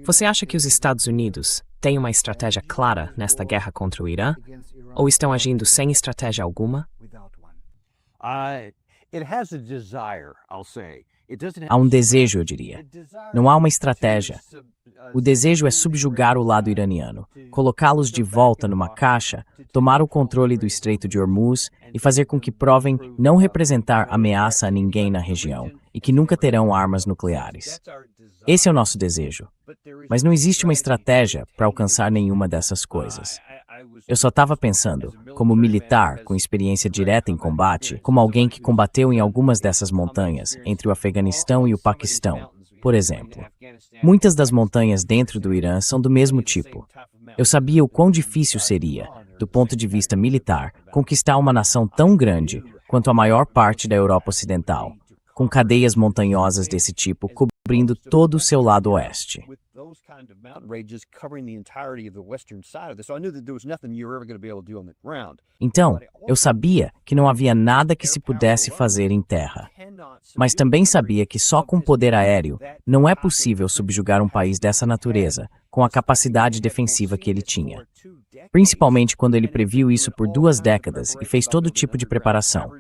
Você acha que os Estados Unidos têm uma estratégia clara nesta guerra contra o Irã? Ou estão agindo sem estratégia alguma? Há um desejo, eu diria. Não há uma estratégia. O desejo é subjugar o lado iraniano, colocá-los de volta numa caixa, tomar o controle do Estreito de Hormuz e fazer com que provem não representar ameaça a ninguém na região e que nunca terão armas nucleares. Esse é o nosso desejo. Mas não existe uma estratégia para alcançar nenhuma dessas coisas. Eu só estava pensando, como militar com experiência direta em combate, como alguém que combateu em algumas dessas montanhas, entre o Afeganistão e o Paquistão, por exemplo. Muitas das montanhas dentro do Irã são do mesmo tipo. Eu sabia o quão difícil seria, do ponto de vista militar, conquistar uma nação tão grande quanto a maior parte da Europa Ocidental, com cadeias montanhosas desse tipo cobrindo todo o seu lado oeste. Então, eu sabia que não havia nada que se pudesse fazer em terra. Mas também sabia que só com poder aéreo não é possível subjugar um país dessa natureza, com a capacidade defensiva que ele tinha. Principalmente quando ele previu isso por 2 décadas e fez todo tipo de preparação,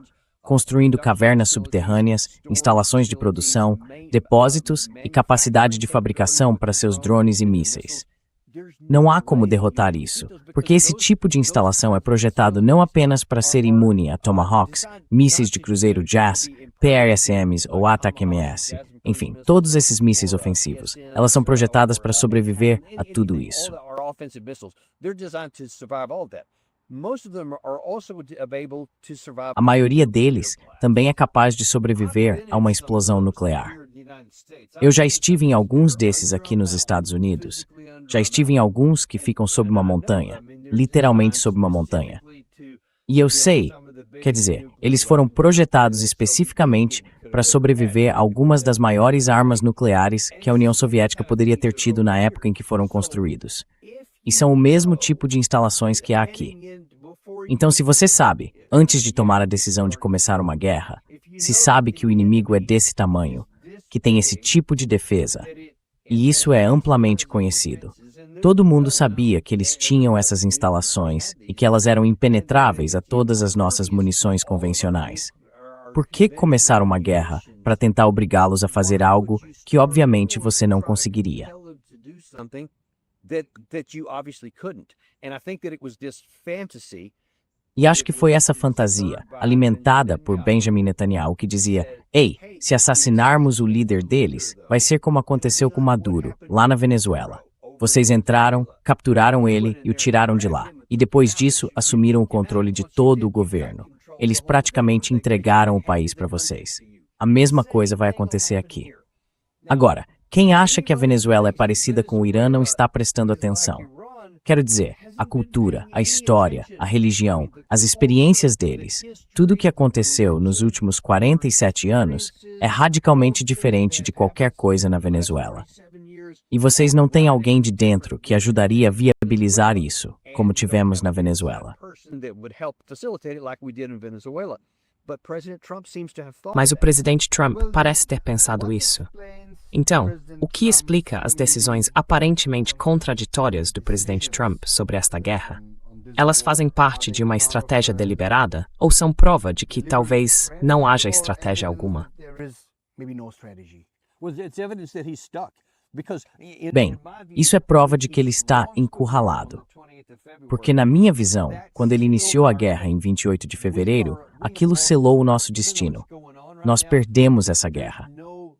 construindo cavernas subterrâneas, instalações de produção, depósitos e capacidade de fabricação para seus drones e mísseis. Não há como derrotar isso, porque esse tipo de instalação é projetado não apenas para ser imune a Tomahawks, mísseis de cruzeiro JAS, PRSMs ou ATAC-MS, enfim, todos esses mísseis ofensivos. Elas são projetadas para sobreviver a tudo isso. A maioria deles também é capaz de sobreviver a uma explosão nuclear. Eu já estive em alguns desses aqui nos Estados Unidos. Já estive em alguns que ficam sob uma montanha, literalmente sob uma montanha. E eu sei, quer dizer, eles foram projetados especificamente para sobreviver a algumas das maiores armas nucleares que a União Soviética poderia ter tido na época em que foram construídos. E são o mesmo tipo de instalações que há aqui. Então, se você sabe, antes de tomar a decisão de começar uma guerra, se sabe que o inimigo é desse tamanho, que tem esse tipo de defesa, e isso é amplamente conhecido. Todo mundo sabia que eles tinham essas instalações e que elas eram impenetráveis a todas as nossas munições convencionais. Por que começar uma guerra para tentar obrigá-los a fazer algo que obviamente você não conseguiria? E acho que foi essa fantasia, alimentada por Benjamin Netanyahu, que dizia: "Ei, se assassinarmos o líder deles, vai ser como aconteceu com Maduro, lá na Venezuela. Vocês entraram, capturaram ele e o tiraram de lá. E depois disso, assumiram o controle de todo o governo. Eles praticamente entregaram o país para vocês. A mesma coisa vai acontecer aqui." Agora, quem acha que a Venezuela é parecida com o Irã não está prestando atenção. Quero dizer, a cultura, a história, a religião, as experiências deles, tudo o que aconteceu nos últimos 47 anos é radicalmente diferente de qualquer coisa na Venezuela. E vocês não têm alguém de dentro que ajudaria a viabilizar isso, como tivemos na Venezuela. Mas o presidente Trump parece ter pensado isso. Então, o que explica as decisões aparentemente contraditórias do presidente Trump sobre esta guerra? Elas fazem parte de uma estratégia deliberada ou são prova de que talvez não haja estratégia alguma? Bem, isso é prova de que ele está encurralado. Porque na minha visão, quando ele iniciou a guerra em 28 de fevereiro, aquilo selou o nosso destino. Nós perdemos essa guerra.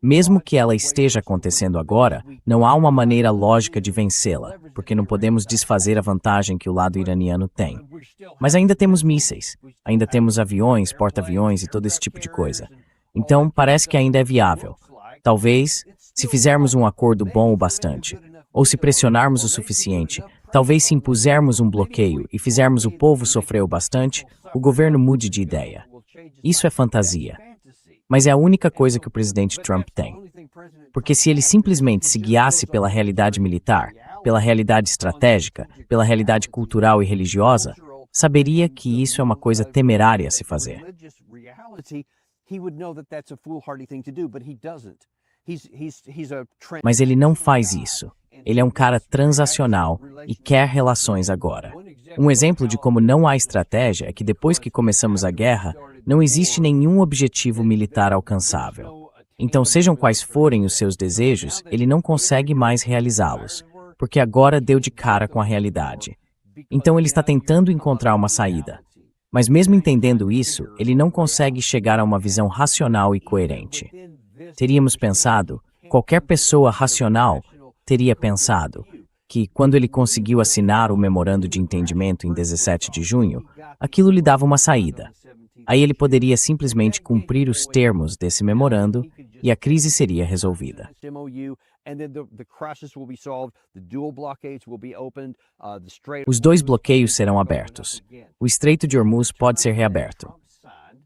Mesmo que ela esteja acontecendo agora, não há uma maneira lógica de vencê-la, porque não podemos desfazer a vantagem que o lado iraniano tem. Mas ainda temos mísseis, ainda temos aviões, porta-aviões e todo esse tipo de coisa. Então, parece que ainda é viável. Talvez, se fizermos um acordo bom o bastante, ou se pressionarmos o suficiente, talvez se impusermos um bloqueio e fizermos o povo sofrer o bastante, o governo mude de ideia. Isso é fantasia. Mas é a única coisa que o presidente Trump tem. Porque se ele simplesmente se guiasse pela realidade militar, pela realidade estratégica, pela realidade cultural e religiosa, saberia que isso é uma coisa temerária a se fazer. Mas ele não faz isso. Ele é um cara transacional e quer relações agora. Um exemplo de como não há estratégia é que depois que começamos a guerra, não existe nenhum objetivo militar alcançável. Então, sejam quais forem os seus desejos, ele não consegue mais realizá-los, porque agora deu de cara com a realidade. Então, ele está tentando encontrar uma saída. Mas mesmo entendendo isso, ele não consegue chegar a uma visão racional e coerente. Teríamos pensado, qualquer pessoa racional teria pensado, que quando ele conseguiu assinar o memorando de entendimento em 17 de junho, aquilo lhe dava uma saída. Aí ele poderia simplesmente cumprir os termos desse memorando e a crise seria resolvida. Os dois bloqueios serão abertos. O Estreito de Hormuz pode ser reaberto.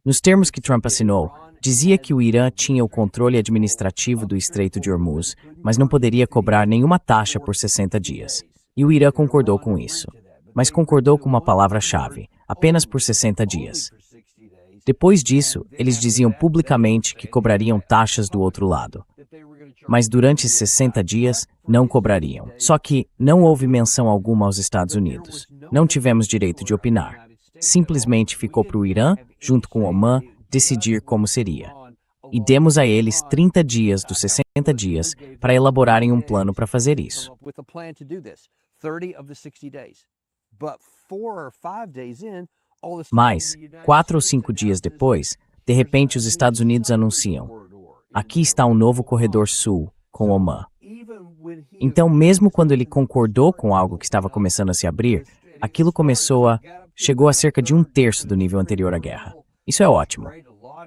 Nos termos que Trump assinou, dizia que o Irã tinha o controle administrativo do Estreito de Hormuz, mas não poderia cobrar nenhuma taxa por 60 dias. E o Irã concordou com isso. Mas concordou com uma palavra-chave, apenas por 60 dias. Depois disso, eles diziam publicamente que cobrariam taxas do outro lado. Mas durante 60 dias, não cobrariam. Só que não houve menção alguma aos Estados Unidos. Não tivemos direito de opinar. Simplesmente ficou para o Irã, junto com Omã, decidir como seria. E demos a eles 30 dias dos 60 dias para elaborarem um plano para fazer isso. Mas, 4 ou 5 dias depois, de repente os Estados Unidos anunciam: aqui está um novo corredor sul, com Omã. Então, mesmo quando ele concordou com algo que estava começando a se abrir, aquilo chegou a cerca de 1/3 do nível anterior à guerra. Isso é ótimo.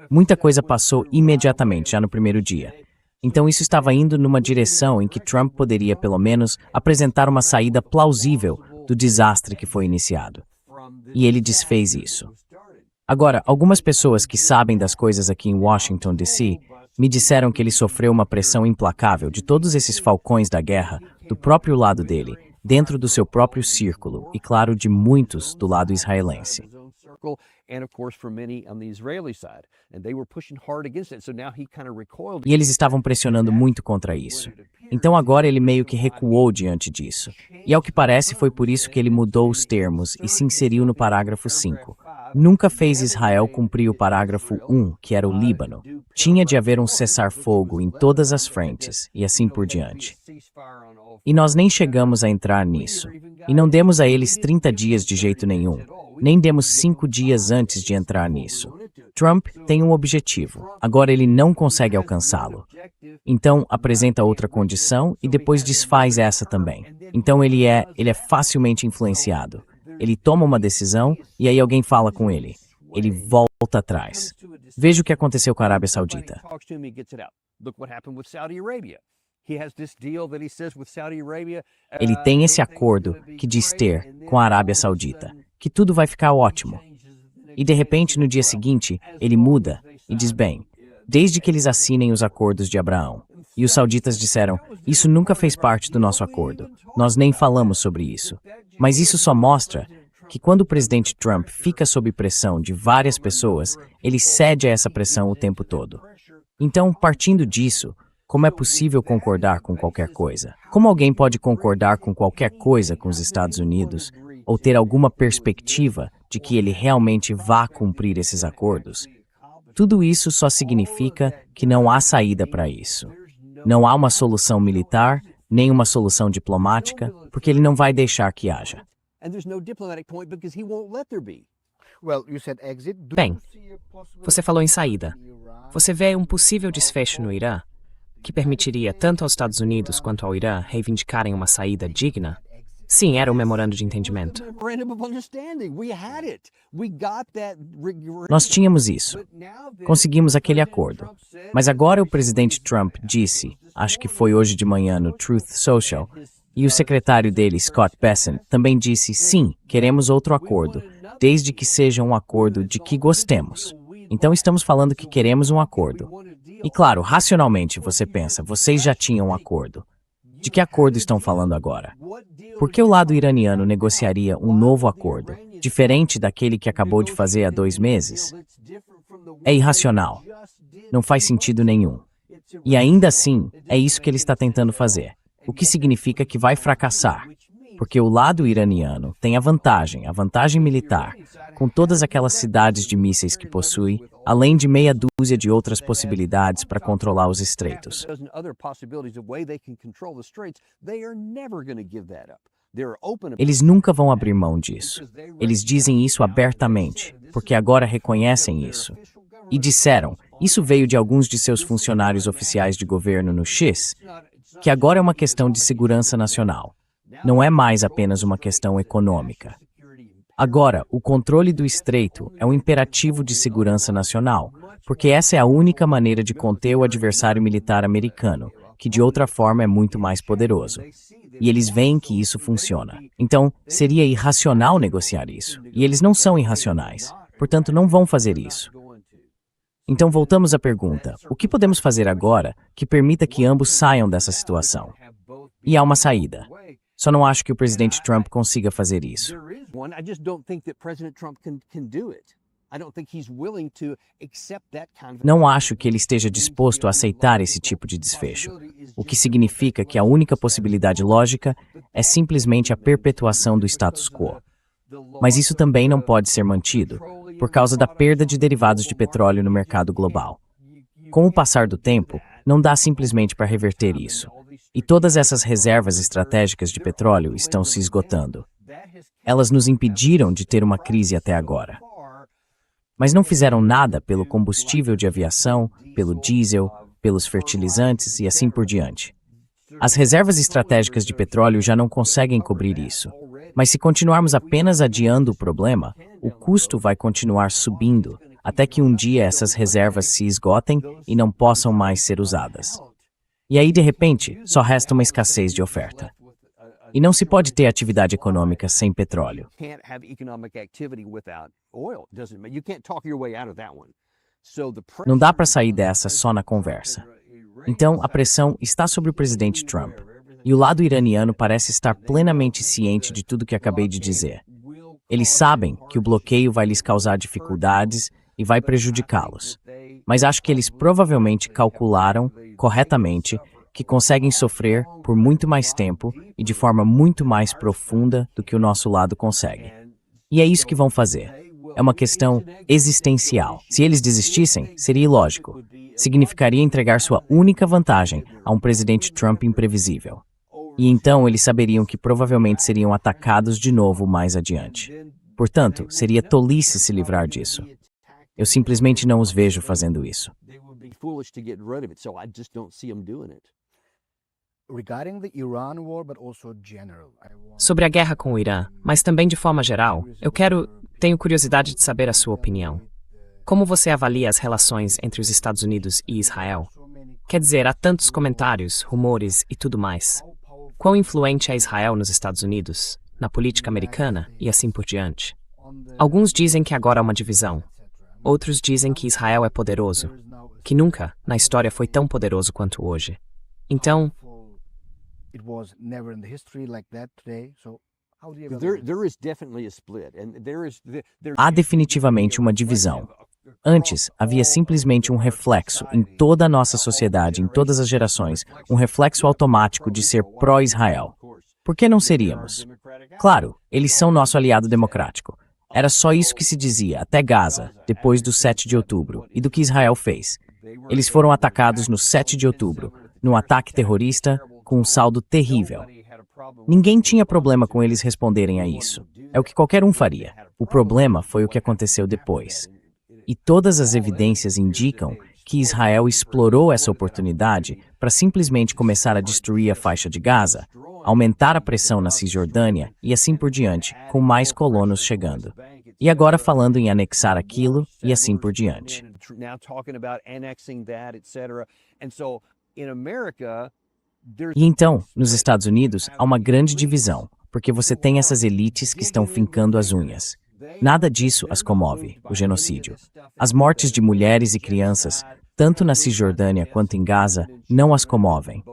Muita coisa passou imediatamente, já no primeiro dia. Então isso estava indo numa direção em que Trump poderia, pelo menos, apresentar uma saída plausível do desastre que foi iniciado. E ele desfez isso. Agora, algumas pessoas que sabem das coisas aqui em Washington, D.C., me disseram que ele sofreu uma pressão implacável de todos esses falcões da guerra, do próprio lado dele, dentro do seu próprio círculo, e claro, de muitos do lado israelense. E eles estavam pressionando muito contra isso. Então agora ele meio que recuou diante disso. E ao que parece foi por isso que ele mudou os termos e se inseriu no parágrafo 5. Nunca fez Israel cumprir o parágrafo 1, que era o Líbano. Tinha de haver um cessar-fogo em todas as frentes, e assim por diante. E nós nem chegamos a entrar nisso. E não demos a eles 30 dias de jeito nenhum. Nem demos 5 dias antes de entrar nisso. Trump tem um objetivo. Agora ele não consegue alcançá-lo. Então apresenta outra condição e depois desfaz essa também. Então ele é facilmente influenciado. Ele toma uma decisão e aí alguém fala com ele. Ele volta atrás. Veja o que aconteceu com a Arábia Saudita. Ele tem esse acordo que diz ter com a Arábia Saudita, que tudo vai ficar ótimo. E de repente, no dia seguinte, ele muda e diz, bem, desde que eles assinem os acordos de Abraão. E os sauditas disseram, isso nunca fez parte do nosso acordo. Nós nem falamos sobre isso. Mas isso só mostra que quando o presidente Trump fica sob pressão de várias pessoas, ele cede a essa pressão o tempo todo. Então, partindo disso, como é possível concordar com qualquer coisa? Como alguém pode concordar com qualquer coisa com os Estados Unidos ou ter alguma perspectiva de que ele realmente vá cumprir esses acordos? Tudo isso só significa que não há saída para isso. Não há uma solução militar, nem uma solução diplomática, porque ele não vai deixar que haja. Bem, você falou em saída. Você vê um possível desfecho no Irã que permitiria tanto aos Estados Unidos quanto ao Irã reivindicarem uma saída digna? Sim, era um memorando de entendimento. Nós tínhamos isso. Conseguimos aquele acordo. Mas agora o presidente Trump disse, acho que foi hoje de manhã no Truth Social, e o secretário dele, Scott Bessent, também disse, sim, queremos outro acordo, desde que seja um acordo de que gostemos. Então estamos falando que queremos um acordo. E claro, racionalmente você pensa, vocês já tinham um acordo. De que acordo estão falando agora? Por que o lado iraniano negociaria um novo acordo, diferente daquele que acabou de fazer há 2 meses? É irracional. Não faz sentido nenhum. E ainda assim, é isso que ele está tentando fazer, o que significa que vai fracassar, porque o lado iraniano tem a vantagem militar, com todas aquelas cidades de mísseis que possui, além de meia dúzia de outras possibilidades para controlar os estreitos. Eles nunca vão abrir mão disso. Eles dizem isso abertamente, porque agora reconhecem isso. E disseram, isso veio de alguns de seus funcionários oficiais de governo no X, que agora é uma questão de segurança nacional. Não é mais apenas uma questão econômica. Agora, o controle do estreito é um imperativo de segurança nacional, porque essa é a única maneira de conter o adversário militar americano, que de outra forma é muito mais poderoso. E eles veem que isso funciona. Então, seria irracional negociar isso. E eles não são irracionais. Portanto, não vão fazer isso. Então, voltamos à pergunta: o que podemos fazer agora que permita que ambos saiam dessa situação? E há uma saída. Só não acho que o presidente Trump consiga fazer isso. Não acho que ele esteja disposto a aceitar esse tipo de desfecho, o que significa que a única possibilidade lógica é simplesmente a perpetuação do status quo. Mas isso também não pode ser mantido, por causa da perda de derivados de petróleo no mercado global. Com o passar do tempo, não dá simplesmente para reverter isso. E todas essas reservas estratégicas de petróleo estão se esgotando. Elas nos impediram de ter uma crise até agora. Mas não fizeram nada pelo combustível de aviação, pelo diesel, pelos fertilizantes e assim por diante. As reservas estratégicas de petróleo já não conseguem cobrir isso. Mas se continuarmos apenas adiando o problema, o custo vai continuar subindo, até que um dia essas reservas se esgotem e não possam mais ser usadas. E aí, de repente, só resta uma escassez de oferta. E não se pode ter atividade econômica sem petróleo. Não dá para sair dessa só na conversa. Então, a pressão está sobre o presidente Trump. E o lado iraniano parece estar plenamente ciente de tudo que acabei de dizer. Eles sabem que o bloqueio vai lhes causar dificuldades e vai prejudicá-los. Mas acho que eles provavelmente calcularam, corretamente, que conseguem sofrer por muito mais tempo e de forma muito mais profunda do que o nosso lado consegue. E é isso que vão fazer. É uma questão existencial. Se eles desistissem, seria ilógico. Significaria entregar sua única vantagem a um presidente Trump imprevisível. E então eles saberiam que provavelmente seriam atacados de novo mais adiante. Portanto, seria tolice se livrar disso. Eu simplesmente não os vejo fazendo isso. Sobre a guerra com o Irã, mas também de forma geral, tenho curiosidade de saber a sua opinião. Como você avalia as relações entre os Estados Unidos e Israel? Quer dizer, há tantos comentários, rumores e tudo mais. Quão influente é Israel nos Estados Unidos, na política americana e assim por diante? Alguns dizem que agora há uma divisão. Outros dizem que Israel é poderoso, que nunca, na história, foi tão poderoso quanto hoje. Então, há definitivamente uma divisão. Antes, havia simplesmente um reflexo em toda a nossa sociedade, em todas as gerações, um reflexo automático de ser pró-Israel. Por que não seríamos? Claro, eles são nosso aliado democrático. Era só isso que se dizia, até Gaza, depois do 7 de outubro, e do que Israel fez. Eles foram atacados no 7 de outubro, num ataque terrorista com um saldo terrível. Ninguém tinha problema com eles responderem a isso. É o que qualquer um faria. O problema foi o que aconteceu depois. E todas as evidências indicam que Israel explorou essa oportunidade para simplesmente começar a destruir a faixa de Gaza, aumentar a pressão na Cisjordânia e assim por diante, com mais colonos chegando. E agora falando em anexar aquilo e assim por diante. E então, nos Estados Unidos, há uma grande divisão, porque você tem essas elites que estão fincando as unhas. Nada disso as comove, o genocídio. As mortes de mulheres e crianças, tanto na Cisjordânia quanto em Gaza, não as comovem.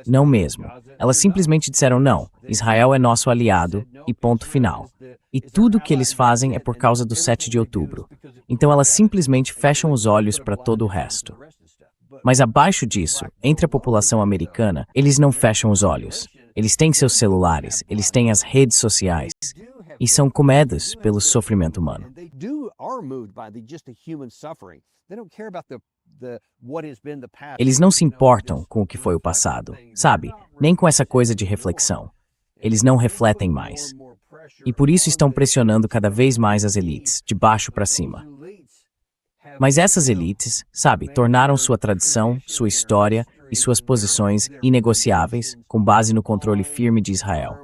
Não mesmo. Elas simplesmente disseram não, Israel é nosso aliado e ponto final. E tudo o que eles fazem é por causa do 7 de outubro. Então elas simplesmente fecham os olhos para todo o resto. Mas abaixo disso, entre a população americana, eles não fecham os olhos. Eles têm seus celulares, eles têm as redes sociais e são comidos pelo sofrimento humano. Eles não se importam com o que foi o passado, sabe? Nem com essa coisa de reflexão. Eles não refletem mais. E por isso estão pressionando cada vez mais as elites, de baixo para cima. Mas essas elites, sabe, tornaram sua tradição, sua história e suas posições inegociáveis com base no controle firme de Israel.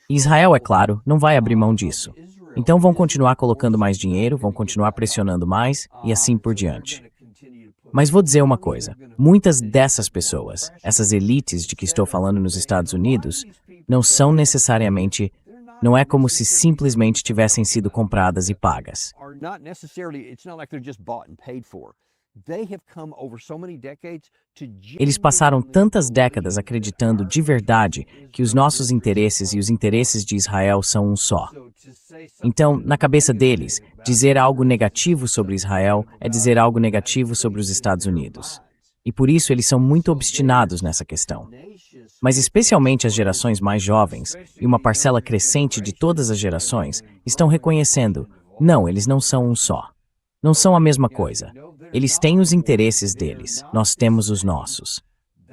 E Israel, é claro, não vai abrir mão disso. Então vão continuar colocando mais dinheiro, vão continuar pressionando mais e assim por diante. Mas vou dizer uma coisa, muitas dessas pessoas, essas elites de que estou falando nos Estados Unidos, não são necessariamente, não é como se simplesmente tivessem sido compradas e pagas. Eles passaram tantas décadas acreditando de verdade que os nossos interesses e os interesses de Israel são um só. Então, na cabeça deles, dizer algo negativo sobre Israel é dizer algo negativo sobre os Estados Unidos. E por isso eles são muito obstinados nessa questão. Mas especialmente as gerações mais jovens, e uma parcela crescente de todas as gerações, estão reconhecendo, não, eles não são um só. Não são a mesma coisa. Eles têm os interesses deles, nós temos os nossos.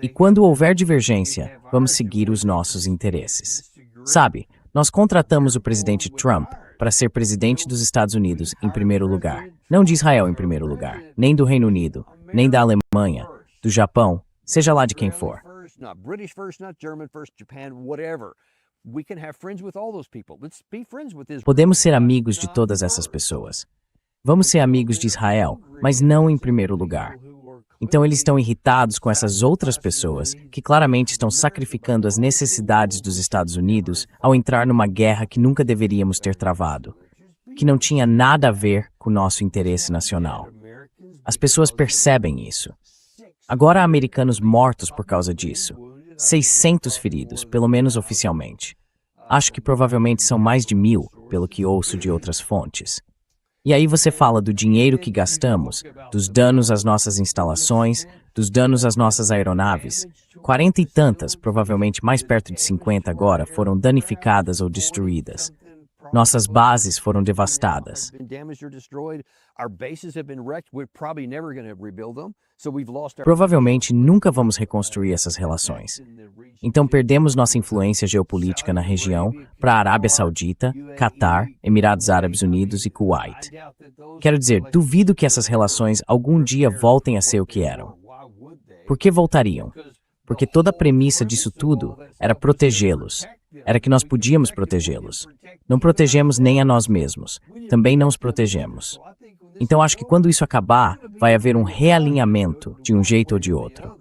E quando houver divergência, vamos seguir os nossos interesses. Sabe, nós contratamos o presidente Trump para ser presidente dos Estados Unidos em primeiro lugar. Não de Israel em primeiro lugar, nem do Reino Unido, nem da Alemanha, do Japão, seja lá de quem for. Podemos ser amigos de todas essas pessoas. Vamos ser amigos de Israel, mas não em primeiro lugar. Então eles estão irritados com essas outras pessoas que claramente estão sacrificando as necessidades dos Estados Unidos ao entrar numa guerra que nunca deveríamos ter travado, que não tinha nada a ver com o nosso interesse nacional. As pessoas percebem isso. Agora há americanos mortos por causa disso. 600 feridos, pelo menos oficialmente. Acho que provavelmente são mais de 1.000, pelo que ouço de outras fontes. E aí você fala do dinheiro que gastamos, dos danos às nossas instalações, dos danos às nossas aeronaves. 40 e tantas, provavelmente mais perto de 50 agora, foram danificadas ou destruídas. Nossas bases foram devastadas. Provavelmente nunca vamos reconstruir essas relações. Então perdemos nossa influência geopolítica na região para a Arábia Saudita, Catar, Emirados Árabes Unidos e Kuwait. Quero dizer, duvido que essas relações algum dia voltem a ser o que eram. Por que voltariam? Porque toda a premissa disso tudo era protegê-los. Era que nós podíamos protegê-los. Não protegemos nem a nós mesmos. Também não os protegemos. Então acho que quando isso acabar, vai haver um realinhamento de um jeito ou de outro.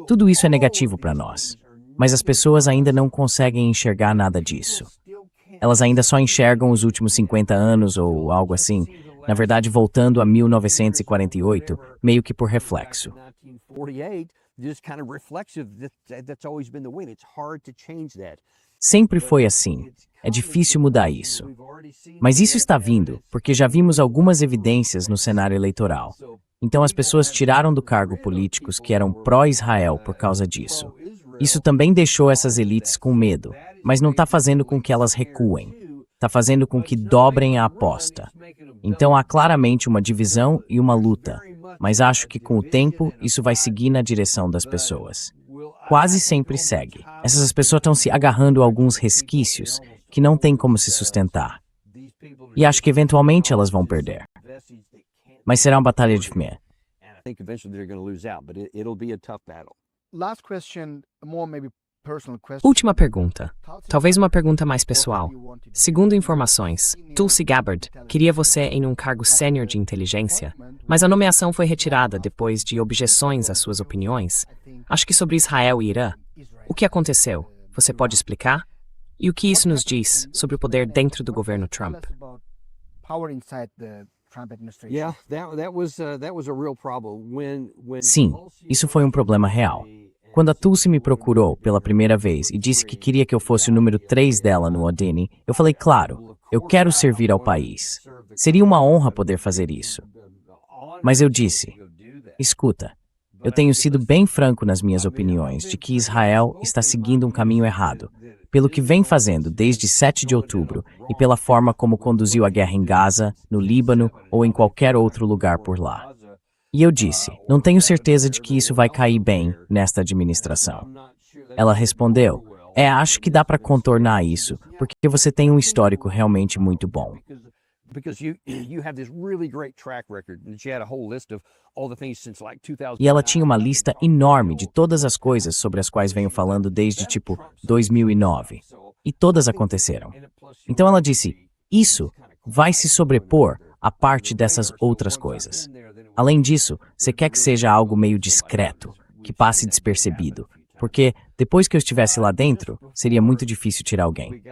Tudo isso é negativo para nós. Mas as pessoas ainda não conseguem enxergar nada disso. Elas ainda só enxergam os últimos 50 anos ou algo assim, na verdade voltando a 1948, meio que por reflexo. Sempre foi assim. É difícil mudar isso. Mas isso está vindo, porque já vimos algumas evidências no cenário eleitoral. Então as pessoas tiraram do cargo políticos que eram pró-Israel por causa disso. Isso também deixou essas elites com medo, mas não está fazendo com que elas recuem. Está fazendo com que dobrem a aposta. Então há claramente uma divisão e uma luta, mas acho que com o tempo isso vai seguir na direção das pessoas. Quase sempre segue. Essas pessoas estão se agarrando a alguns resquícios que não têm como se sustentar. E acho que eventualmente elas vão perder. Mas será uma batalha de fé. Última pergunta. Talvez uma pergunta mais pessoal. Segundo informações, Tulsi Gabbard queria você em um cargo sênior de inteligência, mas a nomeação foi retirada depois de objeções às suas opiniões. Acho que sobre Israel e Irã. O que aconteceu? Você pode explicar? E o que isso nos diz sobre o poder dentro do governo Trump? Sim, isso foi um problema real. Quando a Tulsi me procurou pela primeira vez e disse que queria que eu fosse o número 3 dela no Odini, eu falei, claro, eu quero servir ao país. Seria uma honra poder fazer isso. Mas eu disse, escuta, Eu tenho sido bem franco nas minhas opiniões de que Israel está seguindo um caminho errado, pelo que vem fazendo desde 7 de outubro e pela forma como conduziu a guerra em Gaza, no Líbano ou em qualquer outro lugar por lá. E eu disse, não tenho certeza de que isso vai cair bem nesta administração. Ela respondeu, acho que dá para contornar isso, porque você tem um histórico realmente muito bom. E ela tinha uma lista enorme de todas as coisas sobre as quais venho falando desde, 2009. E todas aconteceram. Então ela disse, isso vai se sobrepor a parte dessas outras coisas. Além disso, você quer que seja algo meio discreto, que passe despercebido, porque depois que eu estivesse lá dentro, seria muito difícil tirar alguém.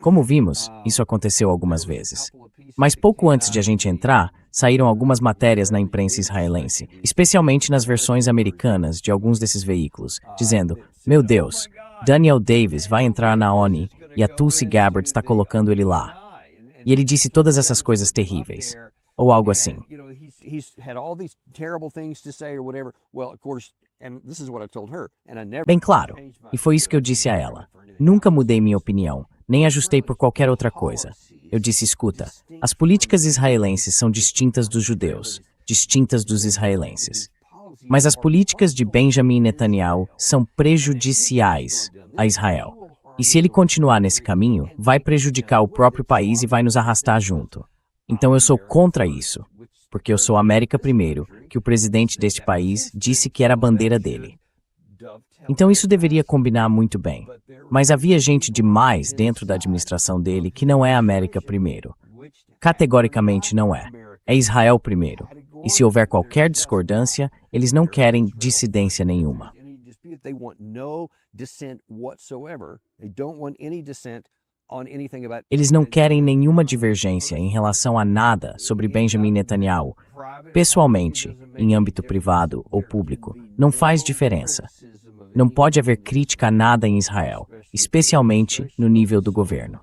Como vimos, isso aconteceu algumas vezes. Mas pouco antes de a gente entrar, saíram algumas matérias na imprensa israelense, especialmente nas versões americanas de alguns desses veículos, dizendo, meu Deus, Daniel Davis vai entrar na ONU e a Tulsi Gabbard está colocando ele lá. E ele disse todas essas coisas terríveis. Ou algo assim. Bem claro, e foi isso que eu disse a ela. Nunca mudei minha opinião, nem ajustei por qualquer outra coisa. Eu disse, escuta, as políticas israelenses são distintas dos judeus, distintas dos israelenses. Mas as políticas de Benjamin Netanyahu são prejudiciais a Israel. E se ele continuar nesse caminho, vai prejudicar o próprio país e vai nos arrastar junto. Então eu sou contra isso, porque eu sou América primeiro, que o presidente deste país disse que era a bandeira dele. Então isso deveria combinar muito bem. Mas havia gente demais dentro da administração dele que não é América primeiro. Categoricamente não é. É Israel primeiro. E se houver qualquer discordância, eles não querem dissidência nenhuma. Eles não querem nenhuma divergência em relação a nada sobre Benjamin Netanyahu. Pessoalmente, em âmbito privado ou público, não faz diferença. Não pode haver crítica a nada em Israel, especialmente no nível do governo.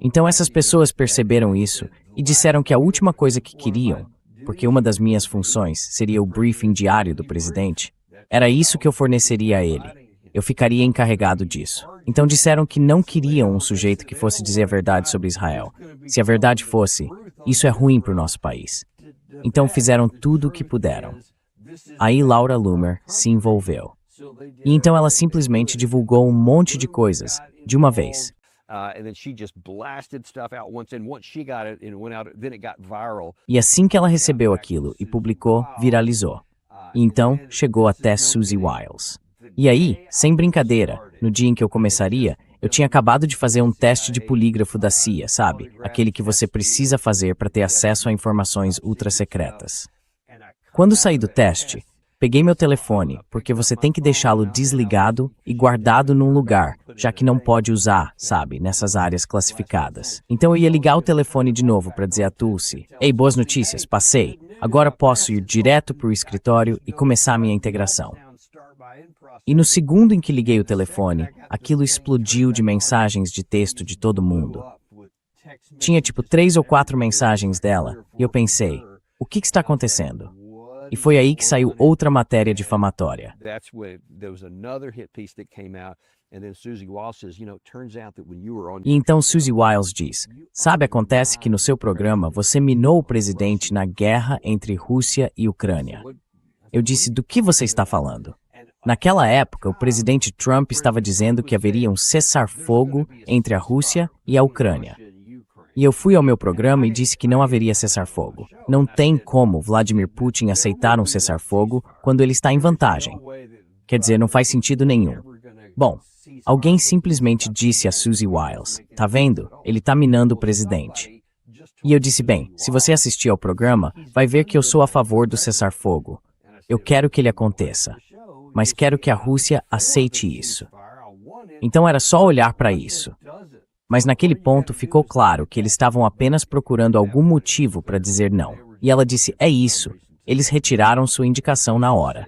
Então essas pessoas perceberam isso e disseram que a última coisa que queriam, porque uma das minhas funções seria o briefing diário do presidente, era isso que eu forneceria a ele. Eu ficaria encarregado disso. Então disseram que não queriam um sujeito que fosse dizer a verdade sobre Israel. Se a verdade fosse, isso é ruim para o nosso país. Então fizeram tudo o que puderam. Aí Laura Loomer se envolveu. E então ela simplesmente divulgou um monte de coisas, de uma vez. E assim que ela recebeu aquilo e publicou, viralizou. E então chegou até Susie Wiles. E aí, sem brincadeira, no dia em que eu começaria, eu tinha acabado de fazer um teste de polígrafo da CIA, sabe? Aquele que você precisa fazer para ter acesso a informações ultra-secretas. Quando saí do teste, peguei meu telefone, porque você tem que deixá-lo desligado e guardado num lugar, já que não pode usar, sabe, nessas áreas classificadas. Então eu ia ligar o telefone de novo para dizer a Tulsi, ei, boas notícias, passei. Agora posso ir direto para o escritório e começar a minha integração. E no segundo em que liguei o telefone, aquilo explodiu de mensagens de texto de todo mundo. Tinha 3 ou 4 mensagens dela, e eu pensei, o que está acontecendo? E foi aí que saiu outra matéria difamatória. E então Susie Wiles diz, sabe, acontece que no seu programa você minou o presidente na guerra entre Rússia e Ucrânia. Eu disse, do que você está falando? Naquela época, o presidente Trump estava dizendo que haveria um cessar-fogo entre a Rússia e a Ucrânia. E eu fui ao meu programa e disse que não haveria cessar-fogo. Não tem como Vladimir Putin aceitar um cessar-fogo quando ele está em vantagem. Quer dizer, não faz sentido nenhum. Bom, alguém simplesmente disse a Susie Wiles, tá vendo? Ele tá minando o presidente. E eu disse, bem, se você assistir ao programa, vai ver que eu sou a favor do cessar-fogo. Eu quero que ele aconteça. Mas quero que a Rússia aceite isso. Então era só olhar para isso. Mas naquele ponto ficou claro que eles estavam apenas procurando algum motivo para dizer não. E ela disse, é isso. Eles retiraram sua indicação na hora.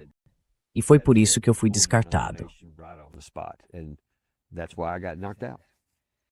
E foi por isso que eu fui descartado.